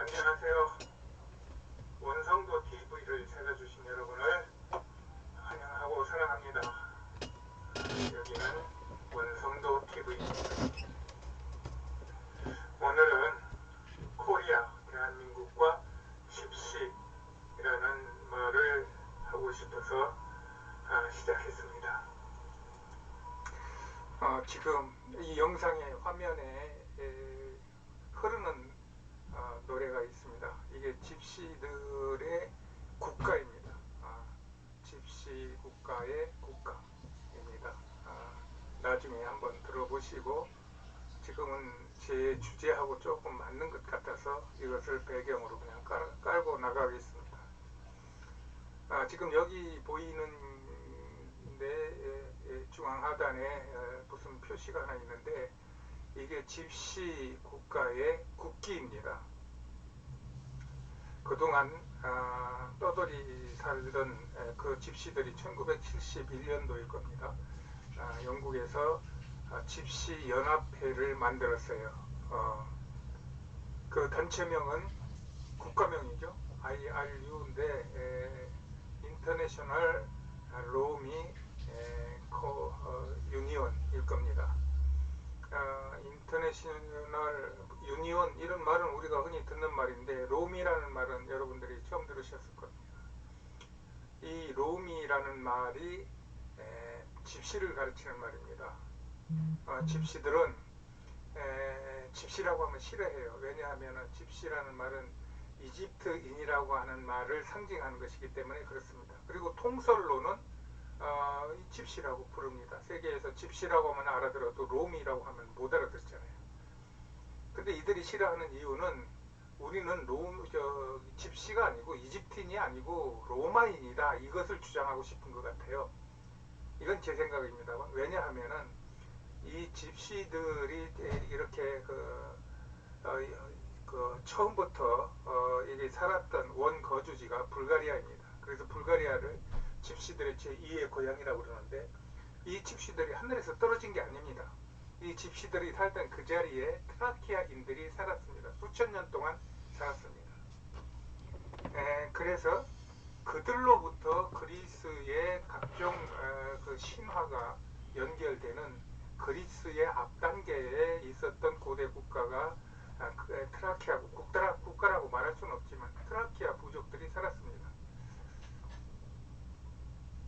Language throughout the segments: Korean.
안녕하세요. 원성도 TV를 찾아주신 여러분을 환영하고 사랑합니다. 여기는 원성도 TV입니다. 오늘은 코리아, 대한민국과 집시라는 말을 하고 싶어서 시작했습니다. 지금 이 영상의 화면에 흐르는 노래가 있습니다. 이게 집시들의 국가입니다. 집시 국가의 국가입니다. 나중에 한번 들어보시고, 지금은 제 주제하고 조금 맞는 것 같아서 이것을 배경으로 그냥 깔고 나가겠습니다. 지금 여기 보이는 데 중앙 하단에 무슨 표시가 하나 있는데, 이게 집시 국가의 국기입니다. 그동안 떠돌이 살던 그 집시들이 1971년도일 겁니다. 영국에서 집시 연합회를 만들었어요. 그 단체명은 국가명이죠. IRU인데 인터내셔널 로미 유니온일 겁니다. 인터내셔널 유니온, 이런 말은 우리가 흔히 듣는 말인데, 롬이라는 말은 여러분들이 처음 들으셨을 겁니다. 이 롬이라는 말이 집시를 가르치는 말입니다. 집시들은 집시라고 하면 싫어해요. 왜냐하면 집시라는 말은 이집트인이라고 하는 말을 상징하는 것이기 때문에 그렇습니다. 그리고 통설로는 이 집시라고 부릅니다. 세계에서 집시라고 하면 알아들어도 롬이라고 하면 못 알아듣잖아요. 근데 이들이 싫어하는 이유는, 우리는 집시가 아니고 이집트인이 아니고 로마인이다, 이것을 주장하고 싶은 것 같아요. 이건 제 생각입니다만, 왜냐하면은 이 집시들이 이렇게 처음부터 이게 살았던 원거주지가 불가리아입니다. 그래서 불가리아를 집시들의 제2의 고향이라고 그러는데, 이 집시들이 하늘에서 떨어진 게 아닙니다. 이 집시들이 살던 그 자리에 트라키아인들이 살았습니다. 수천 년 동안 살았습니다. 그래서 그들로부터 그리스의 각종 그 신화가 연결되는 그리스의 앞단계에 있었던 고대 국가가 트라키아 국가라고 말할 수는 없지만 트라키아 부족들이 살았습니다.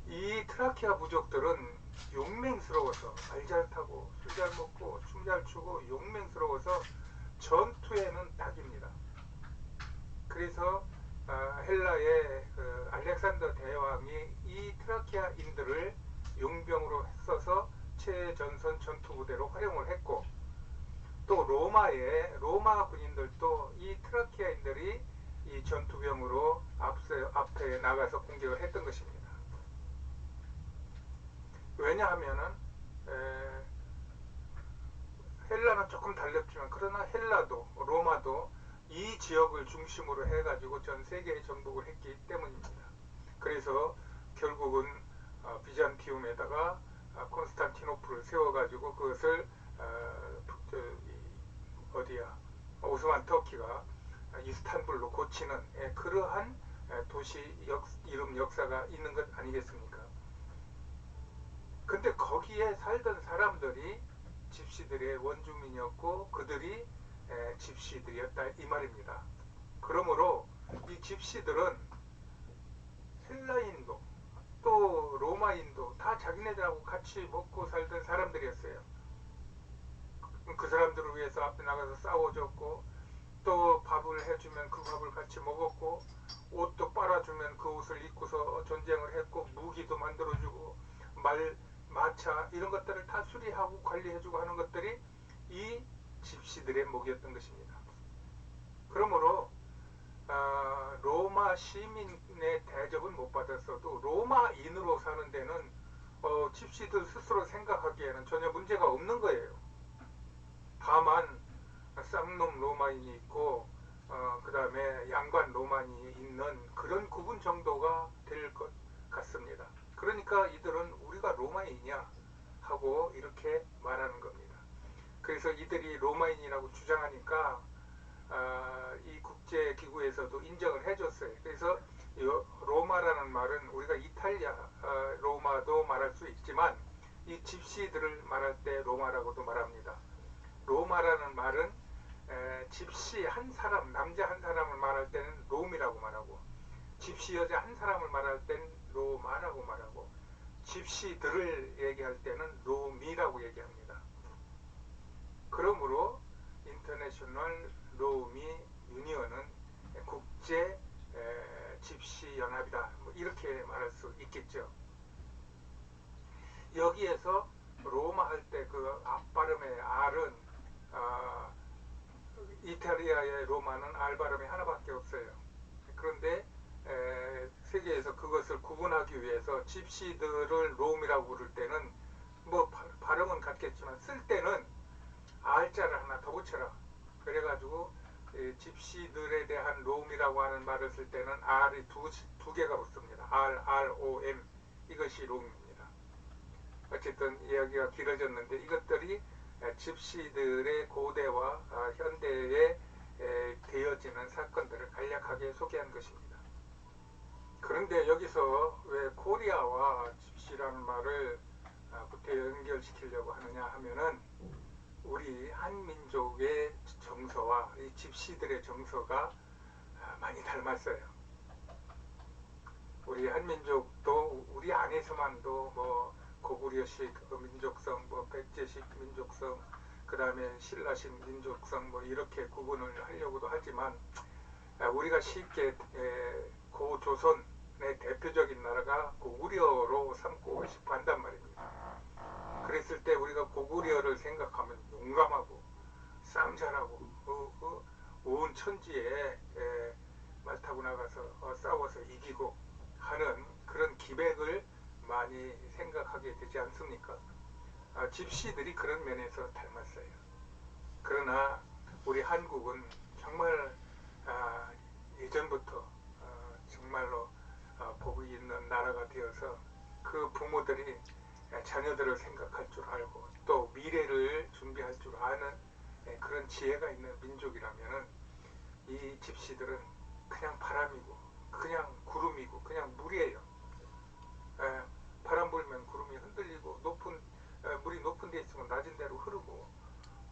이 트라키아 부족들은 용맹스러워서, 말 잘 타고 술 잘 먹고 춤 잘 추고 용맹스러워서 전투에는 딱입니다. 그래서 헬라의 알렉산더 대왕이 이 트라키아인들을 용병으로 써서 최전선 전투부대로 활용을 했고, 또 로마 군인들도 이 트라키아인들이 이 전투병으로 앞에 나가서 공격을 했던 것입니다. 왜냐하면은 헬라는 조금 달렸지만, 그러나 헬라도 로마도 이 지역을 중심으로 해가지고 전 세계에 정복을 했기 때문입니다. 그래서 결국은 비잔티움에다가 콘스탄티노플을 세워가지고 그것을 오스만 터키가 이스탄불로 고치는 그러한 도시 이름 역사가 있는 것 아니겠습니까? 근데 거기에 살던 사람들이 집시들의 원주민이었고, 그들이 집시들이었다, 이 말입니다. 그러므로 이 집시들은 헬라인도 또 로마인도 다 자기네들하고 같이 먹고 살던 사람들이었어요. 그 사람들을 위해서 앞에 나가서 싸워줬고, 또 밥을 해주면 그 밥을 같이 먹었고, 옷도 빨아주면 그 옷을 입고서 전쟁을 했고, 무기도 만들어주고, 마차 이런 것들을 다 수리하고 관리해주고 하는 것들이 이 집시들의 목이었던 것입니다. 그러므로 로마 시민의 대접은 못 받았어도 로마인으로 사는 데는 집시들 스스로 생각하기에는 전혀 문제가 없는 거예요. 다만 쌍놈 로마인이 있고 그 다음에 양반 로마인이 있는 그런 구분 정도가 될 것 같습니다. 그러니까 이들은 우리가 로마인이냐 하고 이렇게 말하는 겁니다. 그래서 이들이 로마인이라고 주장하니까 이 국제기구에서도 인정을 해줬어요. 그래서 로마라는 말은 우리가 이탈리아 로마도 말할 수 있지만 이 집시들을 말할 때 로마라고도 말합니다. 로마라는 말은 집시 한 사람, 남자 한 사람을 말할 때는 롬이라고 말하고, 집시 여자 한 사람을 말할 때는 로마라고 말하고, 집시들을 얘기할 때는 로미라고 얘기합니다. 그러므로 인터내셔널 로미 유니언은 국제 집시 연합이다, 뭐 이렇게 말할 수 있겠죠. 여기에서 로마 할 때 그 앞발음의 R은 이탈리아의 로마는 R 발음이 하나밖에 없어요. 그런데 세계에서 그것을 구분하기 위해서 집시들을 롬이라고 부를 때는 뭐 발음은 같겠지만 쓸 때는 R자를 하나 더 붙여라. 그래가지고 집시들에 대한 롬이라고 하는 말을 쓸 때는 R이 두 개가 붙습니다. R, R-O-M 이것이 롬입니다. 어쨌든 이야기가 길어졌는데 이것들이 집시들의 고대와 현대에 되어지는 사건들을 간략하게 소개한 것입니다. 그런데 여기서 왜 코리아와 집시라는 말을 구태 연결시키려고 하느냐 하면은 우리 한민족의 정서와 이 집시들의 정서가 많이 닮았어요. 우리 한민족도 우리 안에서만도 뭐 고구려식 민족성, 뭐 백제식 민족성, 그 다음에 신라식 민족성 뭐 이렇게 구분을 하려고도 하지만 우리가 쉽게 고조선의 대표적인 나라가 고구려로 삼고 싶어 한단 말입니다. 그랬을 때 우리가 고구려를 생각하면 용감하고 싸움 잘하고 온 천지에 말 타고 나가서 싸워서 이기고 하는 그런 기백을 많이 생각하게 되지 않습니까? 집시들이 그런 면에서 닮았어요. 그러나 우리 한국은 정말 예전부터 정말로 복이 있는 나라가 되어서 그 부모들이 자녀들을 생각할 줄 알고 또 미래를 준비할 줄 아는 그런 지혜가 있는 민족이라면 이 집시들은 그냥 바람이고 그냥 구름이고 그냥 물이에요. 바람 불면 구름이 흔들리고 물이 높은 데 있으면 낮은 데로 흐르고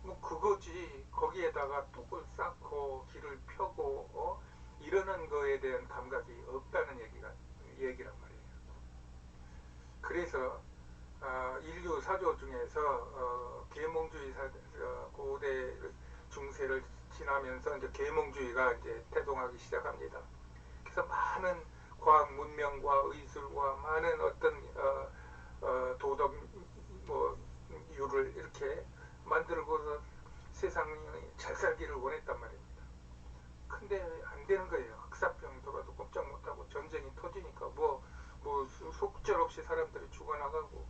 뭐 그거지. 거기에다가 뚝을 쌓고 길을 펴고 이러는 거에 대한 감각이 없다는 얘기란 말이에요. 그래서 인류 사조 중에서 계몽주의 고대 중세를 지나면서 이제 계몽주의가 이제 태동하기 시작합니다. 그래서 많은 과학 문명과 의술과 많은 어떤 도덕 뭐 유를 이렇게 만들고서 세상이 잘 살기를 원했단 말입니다. 근데 안 되는 거예요. 흑사병 들어도 꼼짝 못하고 전쟁이 터지니까 뭐 속절없이 사람들이 죽어나가고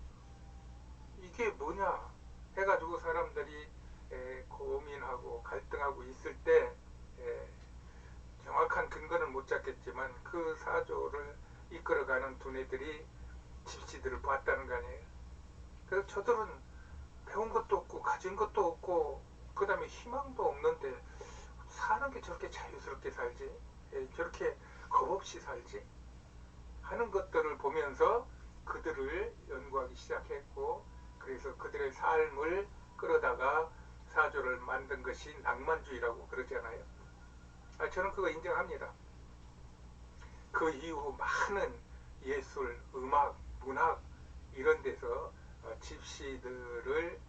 이게 뭐냐 해가지고 사람들이 고민하고 갈등하고 있을 때 정확한 근거는 못 잡겠지만 그 사조를 이끌어가는 두뇌들이 집시들을 봤다는 거 아니에요. 그래서 저들은 배운 것도 없고 가진 것도 없고 그 다음에 희망도 없는데 사는 게 저렇게 자유스럽게 살지, 저렇게 겁없이 살지 하는 것들을 보면서 그들을 연구하기 시작했고, 그래서 그들의 삶을 끌어다가 사조를 만든 것이 낭만주의라고 그러잖아요. 저는 그거 인정합니다. 그 이후 많은 예술, 음악, 문학 이런 데서 집시들을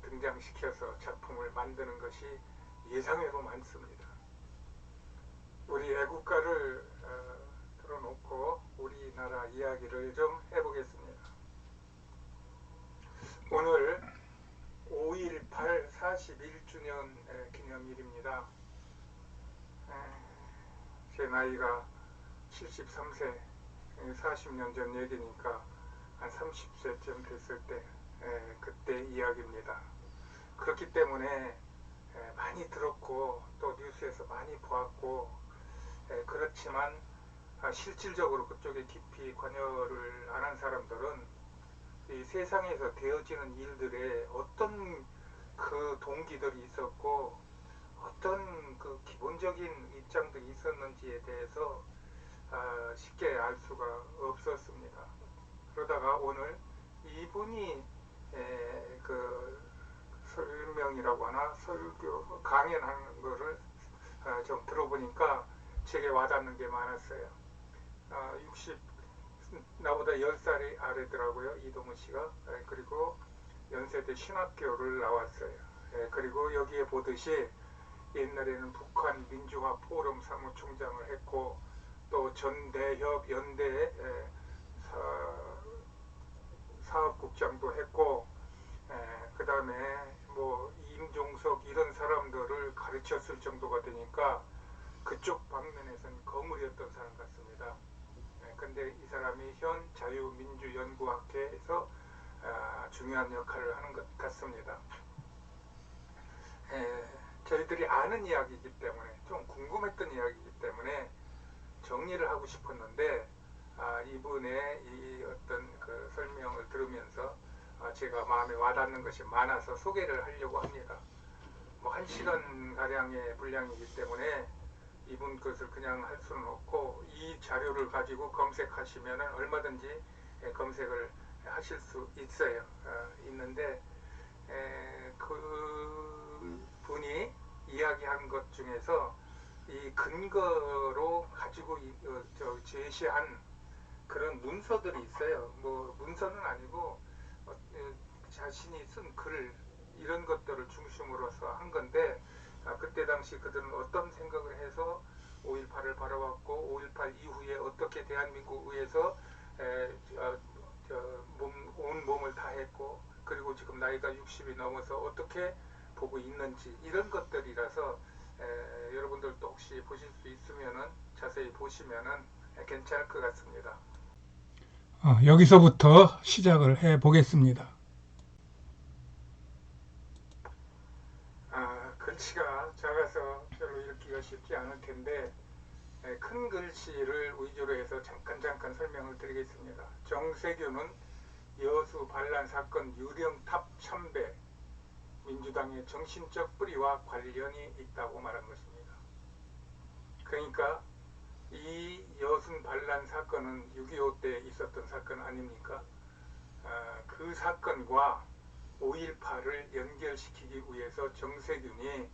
등장시켜서 작품을 만드는 것이 예상외로 많습니다. 우리 애국가를 들어놓고 우리나라 이야기를 좀 해보겠습니다. 오늘 5.18 41주년 기념일입니다. 제 나이가 73세, 40년 전 얘기니까 한 30세쯤 됐을 때 그때 이야기입니다. 그렇기 때문에 많이 들었고 또 뉴스에서 많이 보았고 그렇지만 실질적으로 그쪽에 깊이 관여를 안 한 사람들은 이 세상에서 되어지는 일들에 어떤 그 동기들이 있었고 어떤 그 기본적인 입장들이 있었는지에 대해서 쉽게 알 수가 없었습니다. 그러다가 오늘 이분이 그 설명이라고 하나 설교 강연하는 거를 좀 들어보니까 제게 와닿는 게 많았어요. 60 나보다 10살이 아래더라고요. 이동훈 씨가. 그리고 연세대 신학교를 나왔어요. 그리고 여기에 보듯이 옛날에는 북한 민주화 포럼 사무총장을 했고 또 전대협 연대 사업국장도 했고 그 다음에 뭐 임종석 이런 사람들을 가르쳤을 정도가 되니까 그쪽 방면에서는 거물이었던 사람 같습니다. 근데 이 사람이 현 자유민주연구학회에서 중요한 역할을 하는 것 같습니다. 저희들이 아는 이야기이기 때문에 좀 궁금했던 이야기이기 때문에 정리를 하고 싶었는데 이분의 이 어떤 그 설명을 들으면서 제가 마음에 와닿는 것이 많아서 소개를 하려고 합니다. 뭐 1시간 가량의 분량이기 때문에 이분 것을 그냥 할 수는 없고 이 자료를 가지고 검색하시면 얼마든지 검색을 하실 수 있어요. 있는데 그 분이 이야기한 것 중에서 이 근거로 가지고 제시한 그런 문서들이 있어요. 뭐 문서는 아니고 자신이 쓴 글 이런 것들을 중심으로서 한 건데 그때 당시 그들은 어떤 생각을 해서 5.18을 바라봤고 5.18 이후에 어떻게 대한민국에서 온 몸을 다했고 그리고 지금 나이가 60이 넘어서 어떻게 보고 있는지 이런 것들이라서 여러분들도 혹시 보실 수 있으면은 자세히 보시면은 괜찮을 것 같습니다. 여기서부터 시작을 해 보겠습니다. 글씨가 작아서 별로 읽기가 쉽지 않을 텐데 큰 글씨를 위주로 해서 잠깐 설명을 드리겠습니다. 정세균은 여수 반란 사건 유령탑 참배 민주당의 정신적 뿌리와 관련이 있다고 말한 것입니다. 그러니까 이 여순 반란 사건은 6.25 때 있었던 사건 아닙니까? 그 사건과 5.18을 연결시키기 위해서 정세균이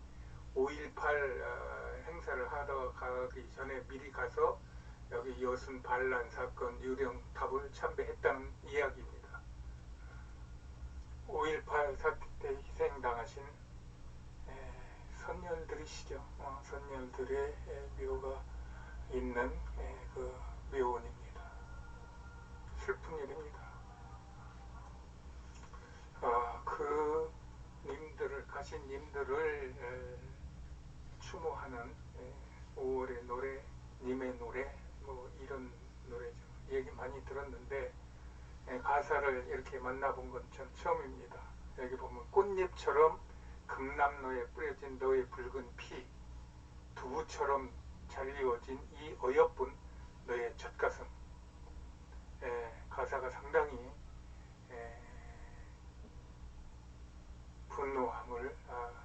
5.18 행사를 하러 가기 전에 미리 가서 여기 여순 반란 사건 유령탑을 참배했다는 이야기입니다. 5.18 사태 때 희생당하신 선열들이시죠. 선열들의 묘가 있는 그 묘원입니다. 슬픈 일입니다. 그 님들을 가신 님들을 추모하는 5월의 노래, 님의 노래 뭐 이런 노래죠. 얘기 많이 들었는데 가사를 이렇게 만나본 건 전 처음입니다. 여기 보면 꽃잎처럼 금남로에 뿌려진 너의 붉은 피 두부처럼 잘리워진 이 어여쁜 너의 젖가슴 가사가 상당히 분노함을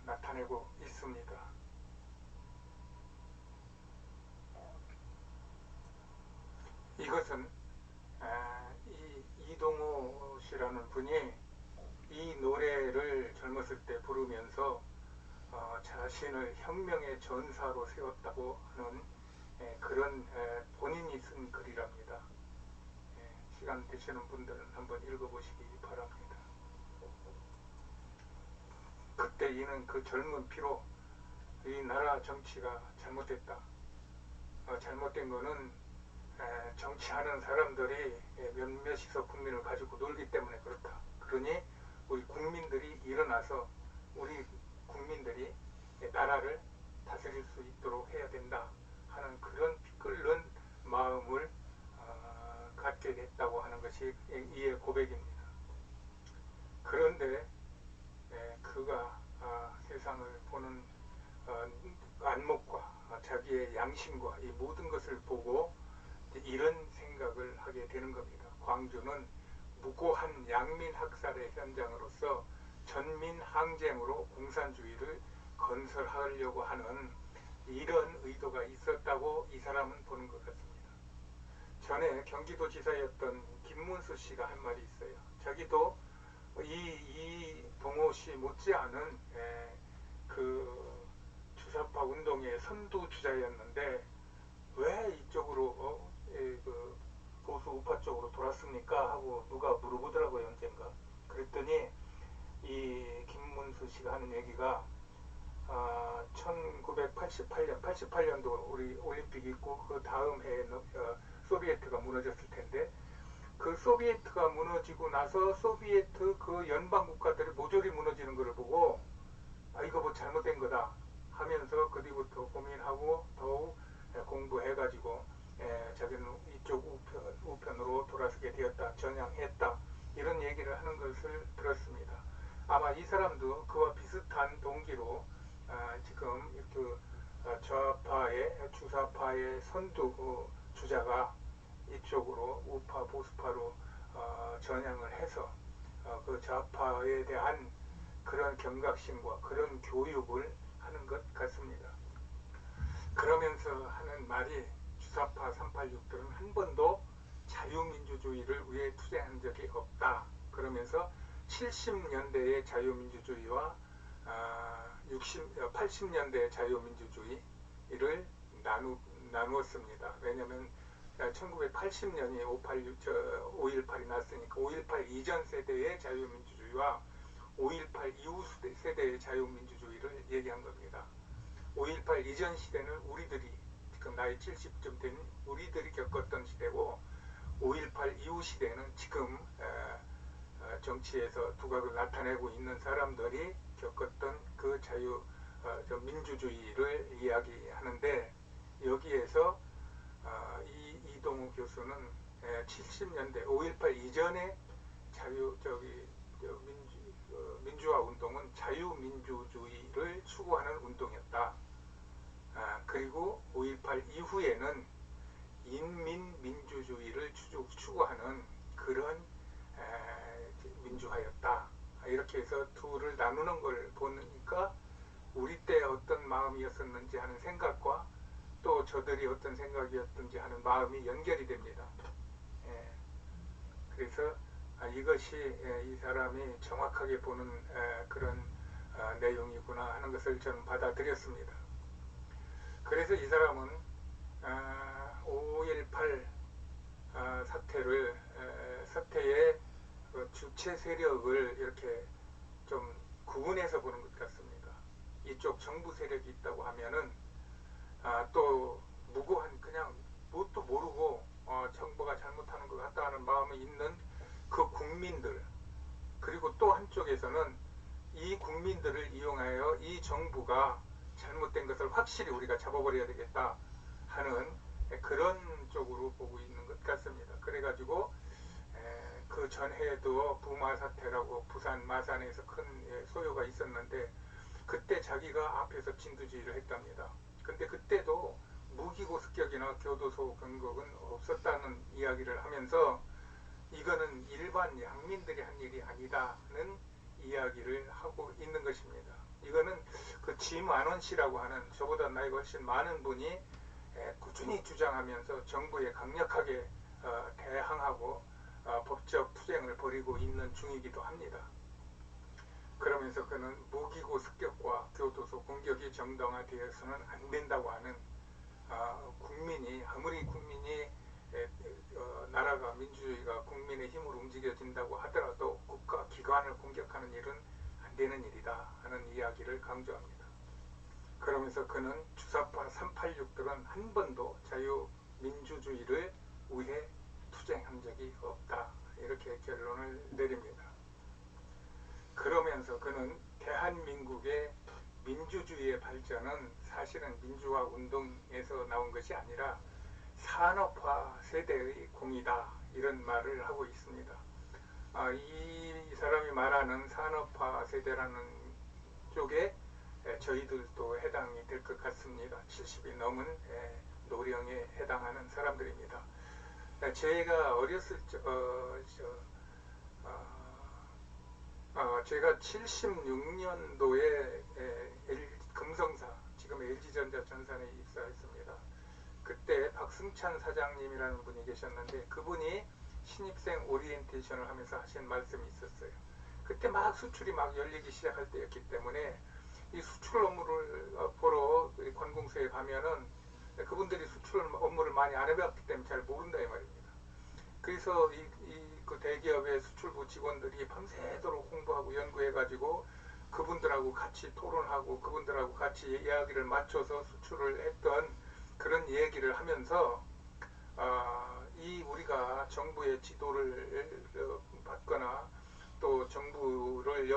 나타내고 있습니다. 이것은 이 이동호 씨라는 분이 이 노래를 젊었을 때 부르면서 자신을 혁명의 전사로 세웠다고 하는 그런 본인이 쓴 글이랍니다. 시간 되시는 분들은 한번 읽어보시기 바랍니다. 그때 이는 그 젊은 피로 이 나라 정치가 잘못됐다. 잘못된 거는 정치하는 사람들이 몇몇이서 국민을 가지고 놀기 때문에 그렇다. 그러니 우리 국민들이 일어나서 우리 국민들이 나라를 다스릴 수 있도록 해야 된다 하는 그런 피 끓는 마음을 갖게 됐다고 하는 것이 이의 고백입니다. 그런데 그가 세상을 보는 안목과 자기의 양심과 이 모든 것을 보고 이런 생각을 하게 되는 겁니다. 광주는 무고한 양민 학살의 현장으로서 전민 항쟁으로 공산주의를 건설하려고 하는 이런 의도가 있었다고 이 사람은 보는 것 같습니다. 전에 경기도지사였던 김문수 씨가 한 말이 있어요. 자기도 이 동호 씨 못지않은 그 주사파 운동의 선두주자였는데 왜 이쪽으로 그 보수 우파 쪽으로 돌았습니까? 하고 누가 물어보더라고요, 언젠가. 그랬더니 이 김문수 씨가 하는 얘기가 1988년, 88년도 우리 올림픽이 있고 그 다음 해에 소비에트가 무너졌을 텐데 그 소비에트가 무너지고 나서 소비에트 그 연방 국가들이 모조리 무너지는 것을 보고 이거 뭐 잘못된 거다 하면서 그 뒤부터 고민하고 더욱 공부해가지고 자기는 이쪽 우편으로 돌아서게 되었다, 전향했다 이런 얘기를 하는 것을 들었습니다. 아마 이 사람도 그와 비슷한 동기로 지금 이렇게 좌파의 주사파의 선두 주자가 이쪽으로 우파 보수파로 전향을 해서 그 좌파에 대한 그런 경각심과 그런 교육을 하는 것 같습니다. 그러면서 하는 말이 주사파 386들은 한 번도 자유민주주의를 위해 투쟁한 적이 없다. 그러면서 70년대의 자유민주주의와 80년대의 자유민주주의를 나누었습니다. 왜냐하면 1980년이 5.18이 났으니까 5.18 이전 세대의 자유민주주의와 5.18 이후 세대의 자유민주주의를 얘기한 겁니다. 5.18 이전 시대는 우리들이 지금 나이 70쯤 된 우리들이 겪었던 시대고 5.18 이후 시대는 지금 정치에서 두각을 나타내고 있는 사람들이 겪었던 그 민주주의를 이야기하는데 여기에서 이동우 교수는 70년대 5.18 이전의 민주화 운동은 자유민주주의를 추구하는 운동이었다. 그리고 5.18 이후에는 인민민주주의를 추구하는 그런 민주화였다. 이렇게 해서 둘을 나누는 걸 보니까 우리 때 어떤 마음이었었는지 하는 생각과 또 저들이 어떤 생각이었던지 하는 마음이 연결이 됩니다. 그래서 이것이 이 사람이 정확하게 보는 그런 내용이구나 하는 것을 저는 받아들였습니다. 그래서 이 사람은 5.18 사태의 그 주체 세력을 이렇게 좀 구분해서 보는 것 같습니다. 이쪽 정부 세력이 있다고 하면은 또 무고한 그냥 뭣도 모르고 정부가 잘못하는 것 같다 하는 마음이 있는 그 국민들, 그리고 또 한쪽에서는 이 국민들을 이용하여 이 정부가 잘못된 것을 확실히 우리가 잡아버려야 되겠다 하는 그런 쪽으로 보고 있는 것 같습니다. 그래가지고 그 전해에도 부마 사태라고 부산 마산에서 큰 소요가 있었는데 그때 자기가 앞에서 진두지휘를 했답니다. 근데 그때도 무기고 습격이나 교도소 경극은 없었다는 이야기를 하면서 이거는 일반 양민들이 한 일이 아니다는 이야기를 하고 있는 것입니다. 이거는 그 지만원 씨라고 하는 저보다 나이가 훨씬 많은 분이 꾸준히 주장하면서 정부에 강력하게 대항하고 법적 투쟁을 벌이고 있는 중이기도 합니다. 그러면서 그는 무기고 습격과 교도소 공격이 정당화되어서는 안 된다고 하는 국민이 아무리 국민이 나라가 민주주의가 국민의 힘으로 움직여진다고 하더라도 국가 기관을 공격하는 일은 안 되는 일이다 하는 이야기를 강조합니다. 그러면서 그는 주사파 386들은 한 번도 자유민주주의를 위해 투쟁한 적이 없다 이렇게 결론을 내립니다. 그러면서 그는 대한민국의 민주주의의 발전은 사실은 민주화 운동에서 나온 것이 아니라 산업화 세대의 공이다 이런 말을 하고 있습니다. 이 사람이 말하는 산업화 세대라는 쪽에 저희들도 해당이 될 것 같습니다. 70이 넘은 노령에 해당하는 사람들입니다. 제가 어렸을 제가 76년도에 삼성사, 지금 LG전자 전산에 입사했습니다. 그때 박승찬 사장님이라는 분이 계셨는데 그분이 신입생 오리엔테이션을 하면서 하신 말씀이 있었어요. 그때 막 수출이 막 열리기 시작할 때였기 때문에 이 수출 업무를 보러 관공서에 가면은 그분들이 수출 업무를 많이 안 해봤기 때문에 잘 모른다 이 말입니다. 그래서 그 대기업의 수출부 직원들이 밤새도록 공부하고 연구해가지고 그분들하고 같이 토론하고 그분들하고 같이 이야기를 맞춰서 수출을 했던 그런 얘기를 하면서 이 우리가 정부의 지도를 받거나 또 정부를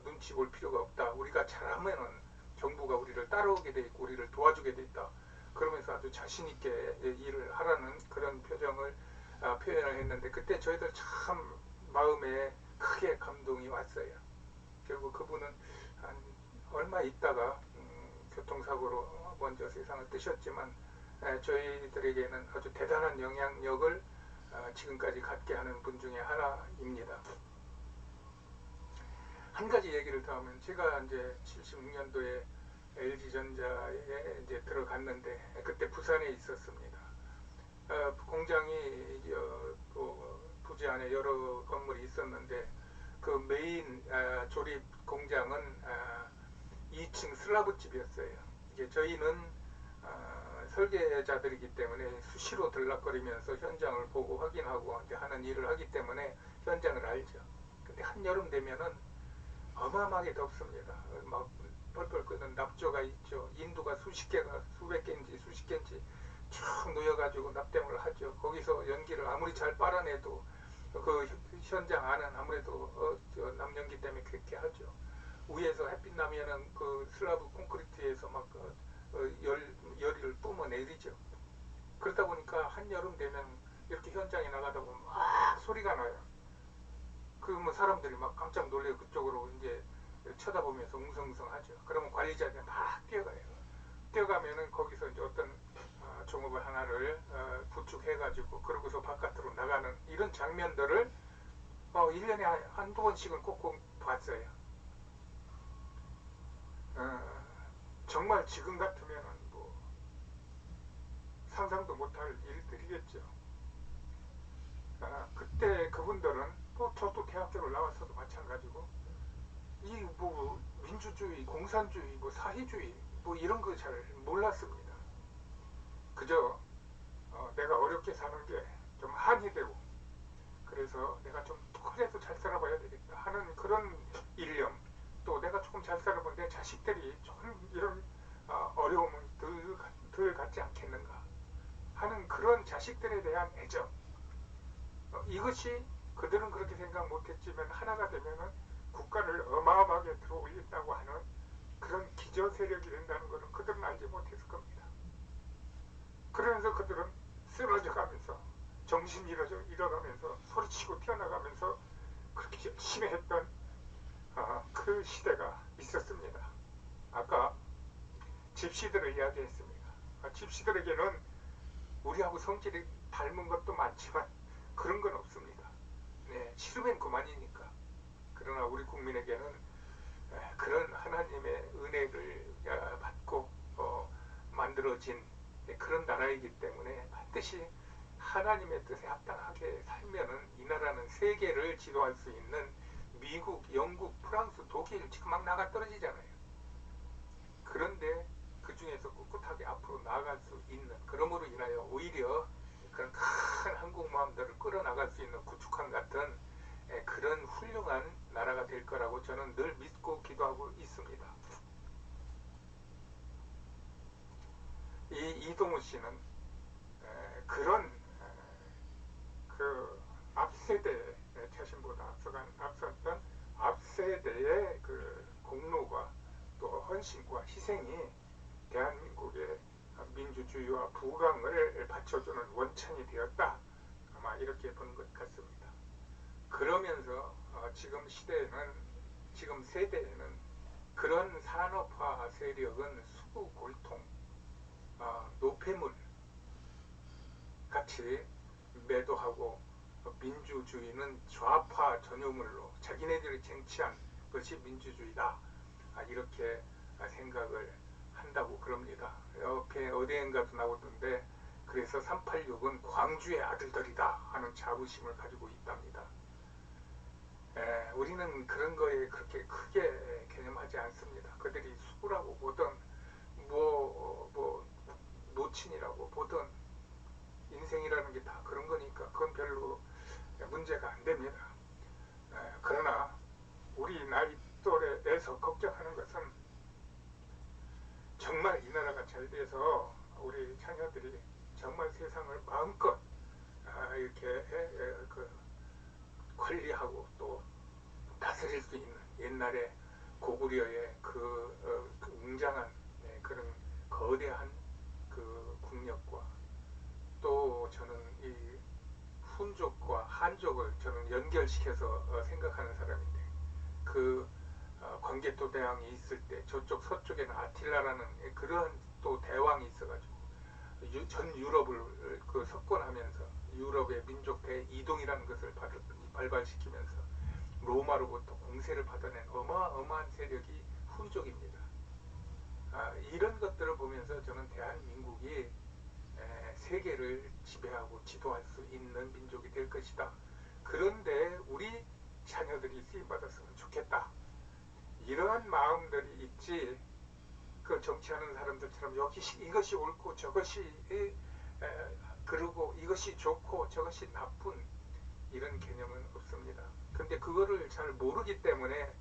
눈치 볼 필요가 없다. 우리가 잘하면은 정부가 우리를 따라오게 돼 있고 우리를 도와주게 돼 있다. 그러면서 아주 자신 있게 일을 하라는 그런 표현을 했는데 그때 저희들 참 마음에 크게 감동이 왔어요. 결국 그분은 한 얼마 있다가 교통사고로 먼저 세상을 뜨셨지만 저희들에게는 아주 대단한 영향력을 지금까지 갖게 하는 분 중에 하나입니다. 한 가지 얘기를 더 하면 제가 이제 76년도에 LG전자에 이제 들어갔는데 그때 부산에 있었습니다. 공장이 부지 안에 여러 건물이 있었는데 그 메인 조립 공장은 2층 슬라브집이었어요. 이게 저희는 설계자들이기 때문에 수시로 들락거리면서 현장을 보고 확인하고 이제 하는 일을 하기 때문에 현장을 알죠. 근데 한여름 되면은 어마어마하게 덥습니다. 막 펄펄 끓는 납조가 있죠. 인두가 수십 개가 수백 개인지 수십 개인지 쭉 놓여가지고 납땜을 하죠. 거기서 연기를 아무리 잘 빨아내도 그 현장 안은 아무래도 남연기 때문에 쾌쾌하죠. 위에서 햇빛 나면은 그 슬라브 콘크리트에서 막 열을 뿜어내리죠. 그러다 보니까 한여름 되면 이렇게 현장에 나가다 보면 막 소리가 나요. 그 뭐 사람들이 막 깜짝 놀래고 그쪽으로 이제 쳐다보면서 웅성웅성하죠. 그러면 관리자들이 막 뛰어가요. 뛰어가면은 거기서 이제 어떤 종업을 하나를 구축해가지고 그러고서 바깥으로 나가는 이런 장면들을 1년에 한두 번씩은 꼭 봤어요. 정말 지금 같으면은 뭐 상상도 못할 일들이겠죠. 그때 그분들은 또 저도 대학교를 나와서도 마찬가지고 이 뭐 민주주의, 공산주의, 뭐 사회주의 뭐 이런 거 잘 몰랐습니다. 그저 내가 어렵게 사는 게 좀 한이 되고 그래서 내가 좀 그래도 잘 살아봐야 되겠다 하는 그런 일념 또 내가 조금 잘 살아본 내 자식들이 조금 이런 어려움을 덜 갖지 않겠는가 하는 그런 자식들에 대한 애정 이것이 그들은 그렇게 생각 못했지만 하나가 되면은 국가를 어마어마하게 들어올린다고 하는 그런 기저 세력이 된다는 것은 그들은 알지 못했을 겁니다. 그러면서 그들은 쓰러져 가면서 정신 잃어가면서 소리치고 튀어나가면서 그렇게 열심히 했던 그 시대가 있었습니다. 아까 집시들을 이야기했습니다. 집시들에게는 우리하고 성질이 닮은 것도 많지만 그런 건 없습니다. 네, 싫으면 그만이니까. 그러나 우리 국민에게는 그런 하나님의 은혜를 받고 만들어진 그런 나라이기 때문에 반드시 하나님의 뜻에 합당하게 살면은 이 나라는 세계를 지도할 수 있는 미국, 영국, 프랑스, 독일 지금 막 나가 떨어지잖아요. 그런데 그 중에서 꿋꿋하게 앞으로 나아갈 수 있는 그러므로 인하여 오히려 그런 큰 한국 마음들을 끌어나갈 수 있는 구축함 같은 그런 훌륭한 나라가 될 거라고 저는 늘 믿고 기도하고 있습니다. 이 이동우 씨는 그런 그 앞세대 자신보다 앞섰던 앞세대의 그 공로가 또 헌신과 희생이 대한민국의 민주주의와 부강을 받쳐주는 원천이 되었다. 아마 이렇게 보는 것 같습니다. 그러면서 지금 시대에는 지금 세대에는 그런 산업화 세력은 수구골통 노폐물 같이 매도하고 민주주의는 좌파 전유물로 자기네들이 쟁취한 것이 민주주의다. 이렇게 생각을 한다고 그럽니다. 옆에 어디엔가도 나오던데 그래서 386은 광주의 아들들이다 하는 자부심을 가지고 있답니다. 우리는 그런 거에 그렇게 크게 개념하지 않습니다. 그들이 수구라고 보든 뭐 노친이라고 보든 인생이라는 게 다 그런 거니까 그건 별로 문제가 안 됩니다. 그러나 우리 나이 또래에서 걱정하는 것은 정말 이 나라가 잘 돼서 우리 자녀들이 정말 세상을 마음껏 이렇게 관리하고 또 다스릴 수 있는 옛날에 고구려의 그 웅장한 그런 거대한 그 국력과 또 저는 이 훈족과 한족을 저는 연결시켜서 생각하는 사람인데 그 광개토 대왕이 있을 때 저쪽 서쪽에는 아틸라라는 그런 또 대왕이 있어가지고 전 유럽을 그 석권하면서 유럽의 민족 대이동이라는 것을 발발시키면서 로마로부터 공세를 받아낸 어마어마한 세력이 훈족입니다. 이런 것들을 보면서 저는 대한민국이 세계를 지배하고 지도할 수 있는 민족이 될 것이다. 그런데 우리 자녀들이 쓰임받았으면 좋겠다. 이러한 마음들이 있지 그 정치하는 사람들처럼 이것이 옳고 저것이 그러고 이것이 좋고 저것이 나쁜 이런 개념은 없습니다. 근데 그거를 잘 모르기 때문에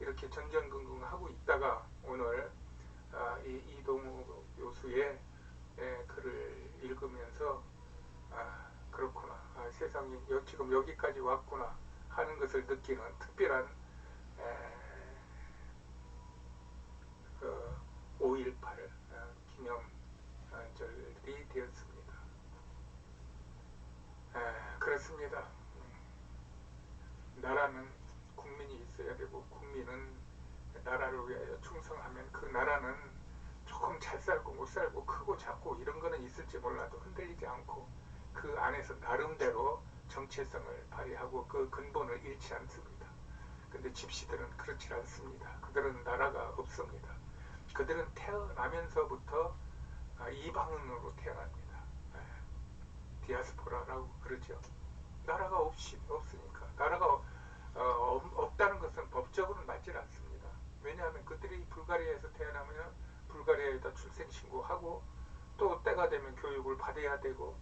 이렇게 전전긍긍하고 있다가 오늘 이동우 교수의 글을 읽으면서 그렇구나, 세상이 지금 여기까지 왔구나 하는 것을 느끼는 특별한 5.18 기념절이 되었습니다. 그렇습니다. 나라는 국민이 있어야 되고 국민은 나라를 위하여 충성하면 그 나라는 조금 잘 살고 못 살고 크고 작고 이런 거는 있을지 몰라도 흔들리지 않고 그 안에서 나름대로 정체성을 발휘하고 그 근본을 잃지 않습니다. 근데 집시들은 그렇지 않습니다. 그들은 나라가 없습니다. 그들은 태어나면서부터 이방인으로 태어납니다. 디아스포라라고 그러죠. 나라가 없으니까. 나라가 없다는 것은 법적으로는 맞질 않습니다. 왜냐하면 그들이 불가리아에서 태어나면 불가리아에다 출생신고하고 또 때가 되면 교육을 받아야 되고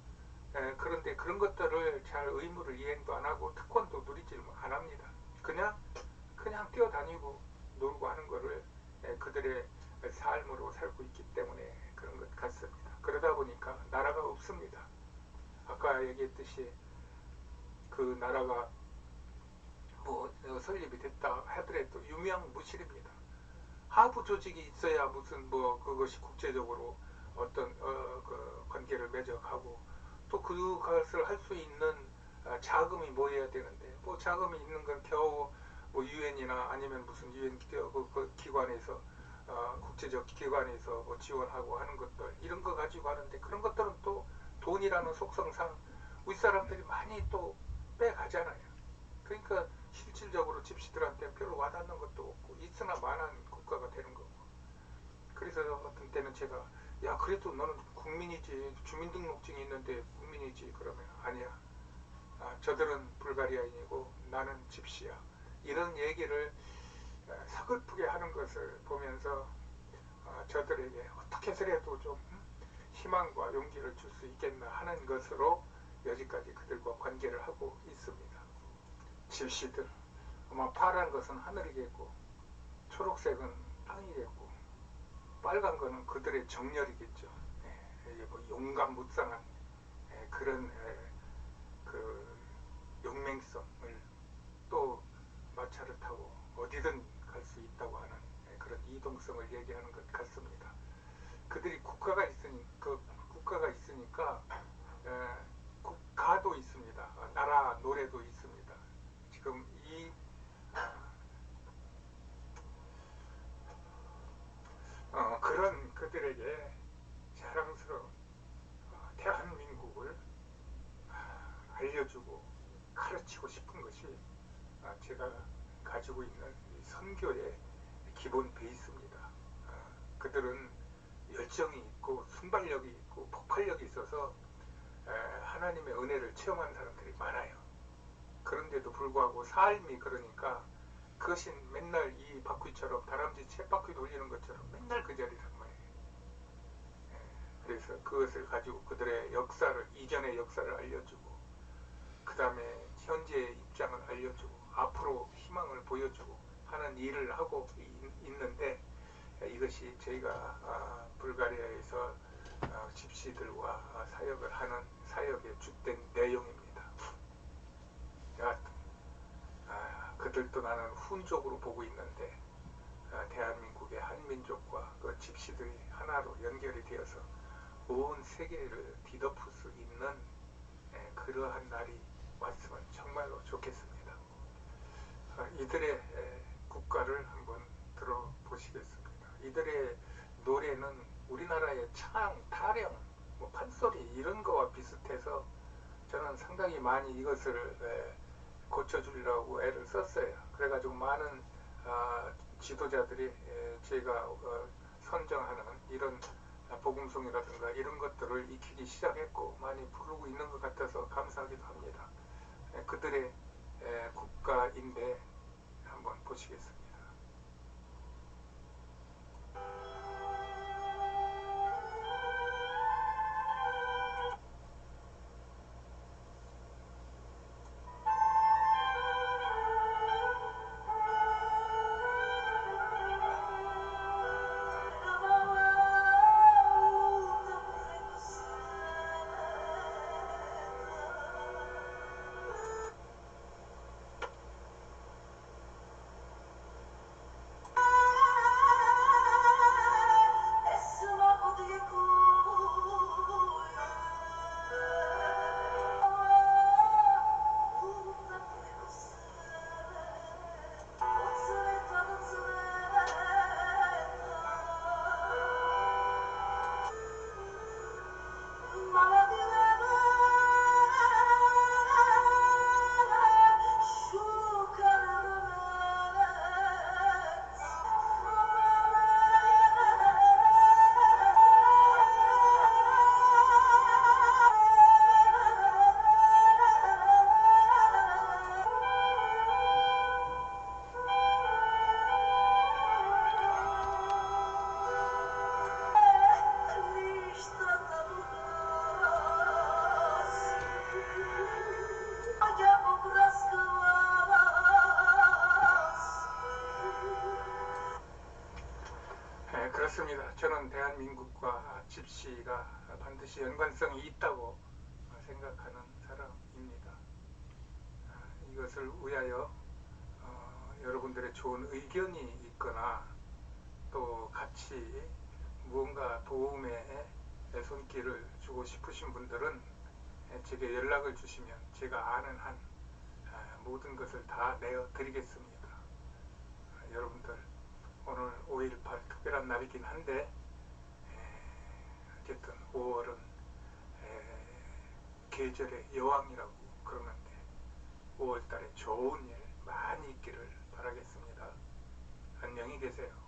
그런데 그런 것들을 잘 의무를 이행도 안 하고 특권도 누리지 안 합니다. 그냥 뛰어다니고 놀고 하는 거를 그들의 삶으로 살고 있기 때문에 그런 것 같습니다. 그러다 보니까 나라가 없습니다. 아까 얘기했듯이 그 나라가 뭐 설립이 됐다 하더라도 유명무실입니다. 하부 조직이 있어야 무슨 뭐 그것이 국제적으로 어떤 그 관계를 맺어가고 또 그것을 할 수 있는 자금이 모여야 되는데 뭐 자금이 있는 건 겨우 뭐 유엔이나 아니면 무슨 유엔 그 기관에서 국제적 기관에서 뭐 지원하고 하는 것들 이런 거 가지고 하는데 그런 것들은 또 돈이라는 속성상 윗사람들이 많이 또 빼가잖아요. 그러니까 실질적으로 집시들한테 별로 와닿는 것도 없고 있으나 마나한 국가가 되는 거고. 그래서 어떤 때는 제가 야 그래도 너는 국민이지 주민등록증이 있는데 국민이지 그러면 아니야. 저들은 불가리아인이고 나는 집시야. 이런 얘기를 서글프게 하는 것을 보면서 저들에게 어떻게 해서라도 좀 희망과 용기를 줄 수 있겠나 하는 것으로 여지까지 그들과 관계를 하고 있습니다. 집시들 아마 파란 것은 하늘이겠고 초록색은 땅이겠고 빨간 거는 그들의 정열이겠죠. 뭐 용감무쌍한 그런 그 용맹성을 또 마차를 타고 어디든 갈 수 있다고 하는 그런 이동성을 얘기하는 것 같습니다. 그들이 국가가 있으니까 국가도 있습니다. 나라 노래도 있습니다. 지금 이 그런 그들에게 자랑스러운 대한민국을 알려주고 가르치고 싶은 것이 제가 가지고 있는 이 선교의 기본 베이스입니다. 그들은 열정이 있고 순발력이 있고 폭발력이 있어서 하나님의 은혜를 체험한 사람들이 많아요. 그런데도 불구하고 삶이 그러니까 그것이 맨날 이 바퀴처럼 다람쥐 쳇바퀴 돌리는 것처럼 맨날 그 자리란 말이에요. 그래서 그것을 가지고 그들의 역사를, 이전의 역사를 알려주고 그 다음에 현재의 입장을 알려주고 앞으로 희망을 보여주고 하는 일을 하고 있는데, 이것이 저희가 불가리아에서 집시들과 사역을 하는 사역의 주된 내용입니다. 여하튼 그들도 나는 훈족으로 보고 있는데, 대한민국의 한민족과 그 집시들이 하나로 연결이 되어서 온 세계를 뒤덮을 수 있는 그러한 날이 왔으면 정말로 좋겠습니다. 이들의 국가를 한번 들어보시겠습니다. 이들의 노래는 우리나라의 창, 타령, 뭐 판소리 이런 거와 비슷해서 저는 상당히 많이 이것을 고쳐주려고 애를 썼어요. 그래가지고 많은 지도자들이 제가 선정하는 이런 복음송이라든가 이런 것들을 익히기 시작했고 많이 부르고 있는 것 같아서 감사하기도 합니다. 그들의 국가인데 한번 보시겠습니다. 그렇습니다. 저는 대한민국과 집시가 반드시 연관성이 있다고 생각하는 사람입니다. 이것을 위하여 여러분들의 좋은 의견이 있거나 또 같이 무언가 도움의 손길을 주고 싶으신 분들은 제게 연락을 주시면 제가 아는 한 모든 것을 다 내어 드리겠습니다. 여러분들 오늘 5.18 특별한 날이긴 한데 어쨌든 5월은 계절의 여왕이라고 그러는데 5월달에 좋은 일 많이 있기를 바라겠습니다. 안녕히 계세요.